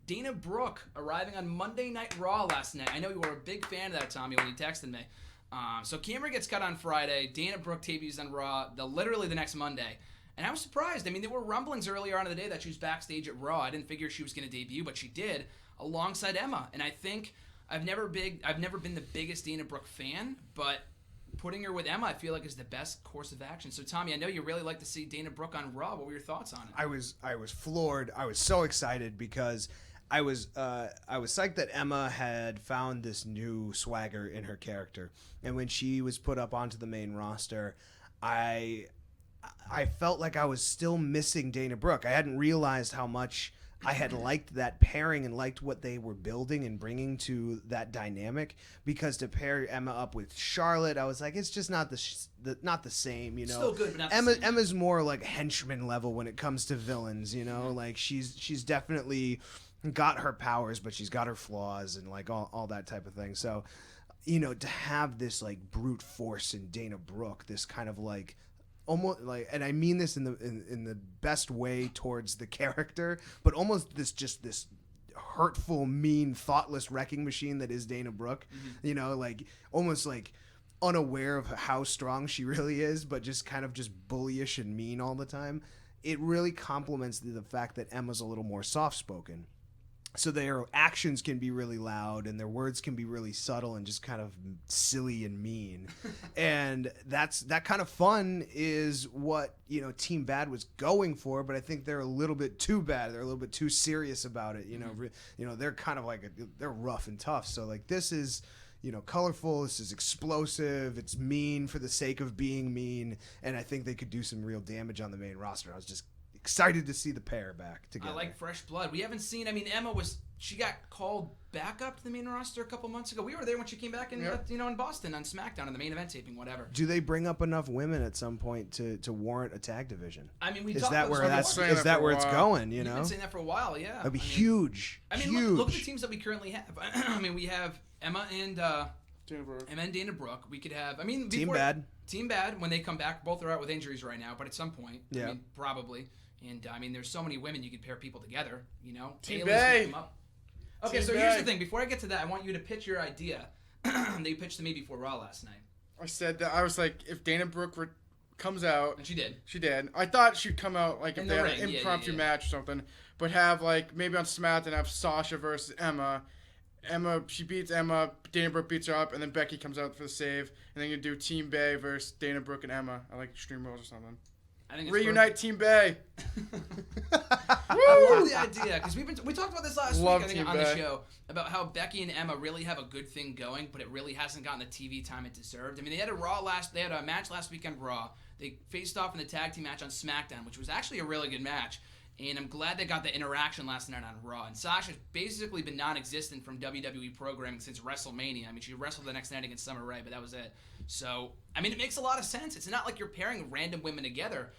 Dana Brooke arriving on Monday Night Raw last night. I know you were a big fan of that, Tommy, when you texted me. So Cameron gets cut on Friday. Dana Brooke debuts on Raw literally the next Monday. And I was surprised. I mean, there were rumblings earlier on in the day that she was backstage at Raw. I didn't figure she was going to debut, but she did, alongside Emma. And I think I've never been the biggest Dana Brooke fan, but putting her with Emma, I feel like is the best course of action. So, Tommy, I know you really like to see Dana Brooke on Raw. What were your thoughts on it? I was floored. I was so excited because I was psyched that Emma had found this new swagger in her character, and when she was put up onto the main roster, I felt like I was still missing Dana Brooke. I hadn't realized how much I had liked that pairing and liked what they were building and bringing to that dynamic, because to pair Emma up with Charlotte, I was like, it's just not the same, you know. Still good, but not the same. Emma's more like henchman level when it comes to villains, you know. Like she's definitely got her powers, but she's got her flaws and like all that type of thing. So, you know, to have this like brute force in Dana Brooke, this kind of like almost like, and I mean this in the best way towards the character, but almost this hurtful, mean, thoughtless wrecking machine that is Dana Brooke. Mm-hmm. You know, like almost like unaware of how strong she really is, but just kind of just bullyish and mean all the time. It really complements the fact that Emma's a little more soft-spoken. So their actions can be really loud and their words can be really subtle and just kind of silly and mean. And that kind of fun is what, you know, Team Bad was going for, but I think they're a little bit too bad. They're a little bit too serious about it. You know, they're kind of like they're rough and tough. So like this is, you know, colorful. This is explosive. It's mean for the sake of being mean. And I think they could do some real damage on the main roster. I was just excited to see the pair back together. I like fresh blood. We haven't seen. I mean, she got called back up to the main roster a couple months ago. We were there when she came back in, in Boston on SmackDown in the main event taping, whatever. Do they bring up enough women at some point to warrant a tag division? I mean, is that where it's going? You know, we've been saying that for a while. Yeah, that'd be huge. I mean, huge. Look at the teams that we currently have. I mean, we have Emma and Dana Brooke. We could have. I mean, Team Bad when they come back. Both are out with injuries right now, but at some point, yeah. I mean, probably. And, I mean, there's so many women you could pair people together, you know. Team Bay. Okay, so here's the thing. Before I get to that, I want you to pitch your idea that you pitched to me before Raw last night. I said that I was like, if Dana Brooke comes out. And she did. She did. I thought she'd come out like if they had an impromptu match or something, but have like maybe on SmackDown have Sasha versus Emma. She beats Emma, Dana Brooke beats her up, and then Becky comes out for the save, and then you do Team Bay versus Dana Brooke and Emma. I like Extreme Rules or something. I think Reunite Team Bay. I love the idea because we talked about this last week, I think, on the Bay. show about how Becky and Emma really have a good thing going, but it really hasn't gotten the TV time it deserved. I mean, they had a match last week on Raw. They faced off in the tag team match on SmackDown, which was actually a really good match. And I'm glad they got the interaction last night on Raw. And Sasha's basically been non-existent from WWE programming since WrestleMania. I mean, she wrestled the next night against Summer Rae, but that was it. So, I mean, it makes a lot of sense. It's not like you're pairing random women together.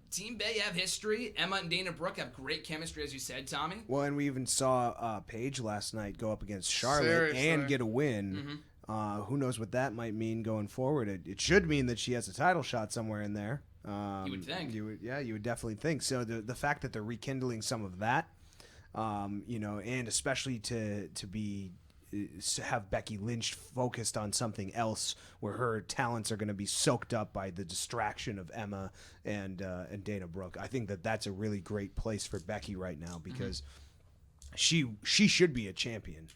Team Bay have history. Emma and Dana Brooke have great chemistry, as you said, Tommy. Well, and we even saw Paige last night go up against Charlotte Seriously. and get a win. Mm-hmm. Who knows what that might mean going forward? It should mean that she has a title shot somewhere in there. You would think. You would definitely think. So the fact that they're rekindling some of that, you know, and especially to have Becky Lynch focused on something else where her talents are going to be soaked up by the distraction of Emma and Dana Brooke. I think that's a really great place for Becky right now because she should be a champion.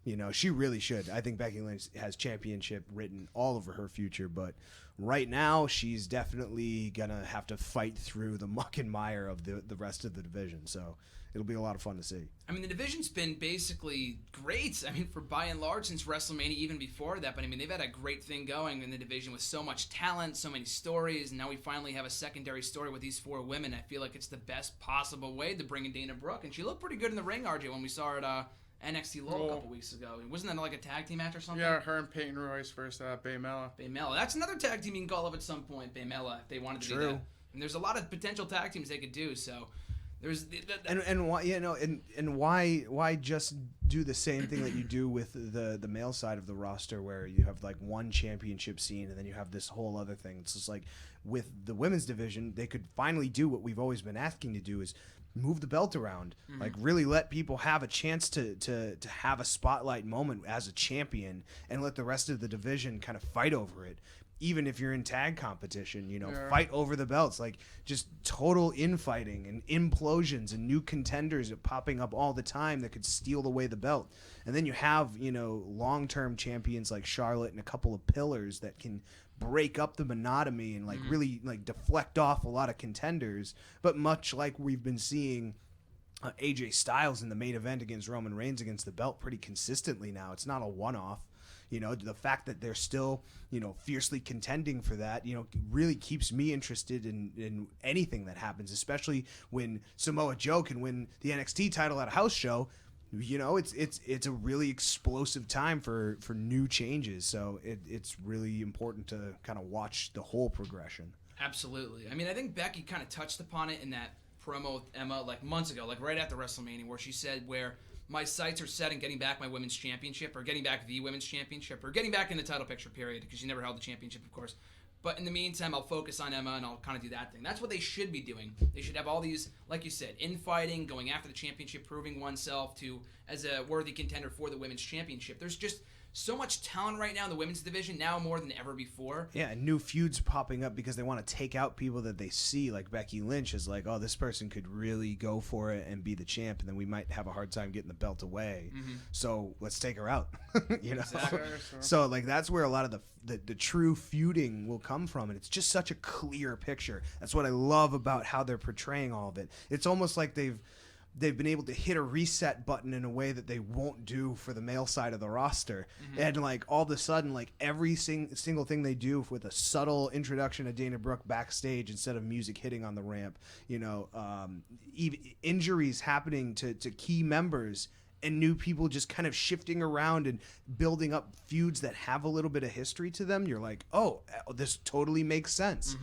You know, she really should. I think Becky Lynch has championship written all over her future, but right now she's definitely going to have to fight through the muck and mire of the rest of the division. So it'll be a lot of fun to see. I mean, the division's been basically great. I mean, for by and large since WrestleMania, even before that. But I mean, they've had a great thing going in the division with so much talent, so many stories, and now we finally have a secondary story with these four women. I feel like it's the best possible way to bring in Dana Brooke, and she looked pretty good in the ring, RJ, when we saw her at NXT Low a couple weeks ago. Wasn't that like a tag team match or something? Yeah, her and Peyton Royce versus Baymella. Baymella. That's another tag team you can call up at some point, Baymella, if they wanted to do that. And there's a lot of potential tag teams they could do, so there's and why, you know, and why just do the same thing that you do with the male side of the roster where you have like one championship scene and then you have this whole other thing. It's just like with the women's division, they could finally do what we've always been asking to do, is move the belt around. Like, really let people have a chance to have a spotlight moment as a champion, and let the rest of the division kind of fight over it. Even if you're in tag competition, fight over the belts. Like, just total infighting and implosions and new contenders popping up all the time that could steal away the belt. And then you have, long-term champions like Charlotte and a couple of pillars that can break up the monotony and really deflect off a lot of contenders. But much like we've been seeing AJ Styles in the main event against Roman Reigns against the belt pretty consistently now. It's not a one-off. The fact that they're still, fiercely contending for that, really keeps me interested in anything that happens, especially when Samoa Joe can win the NXT title at a house show. It's a really explosive time for new changes. So it's really important to kind of watch the whole progression. Absolutely. I mean, I think Becky kind of touched upon it in that promo with Emma months ago, right after WrestleMania, where she said my sights are set on getting back my women's championship, or getting back the women's championship, or getting back in the title picture, period, because she never held the championship, of course. But in the meantime, I'll focus on Emma, and I'll kind of do that thing. That's what they should be doing. They should have all these, like you said, infighting, going after the championship, proving oneself as a worthy contender for the women's championship. There's just so much talent right now in the women's division, now more than ever before. Yeah, and new feuds popping up because they want to take out people that they see, like Becky Lynch is like, oh, this person could really go for it and be the champ, and then we might have a hard time getting the belt away. So let's take her out. Exactly. So that's where a lot of the true feuding will come from, and it's just such a clear picture. That's what I love about how they're portraying all of it. It's almost like they've been able to hit a reset button in a way that they won't do for the male side of the roster. And all of a sudden, every single thing they do with a subtle introduction of Dana Brooke backstage instead of music hitting on the ramp, even injuries happening to key members and new people just kind of shifting around and building up feuds that have a little bit of history to them. You're like, oh, this totally makes sense.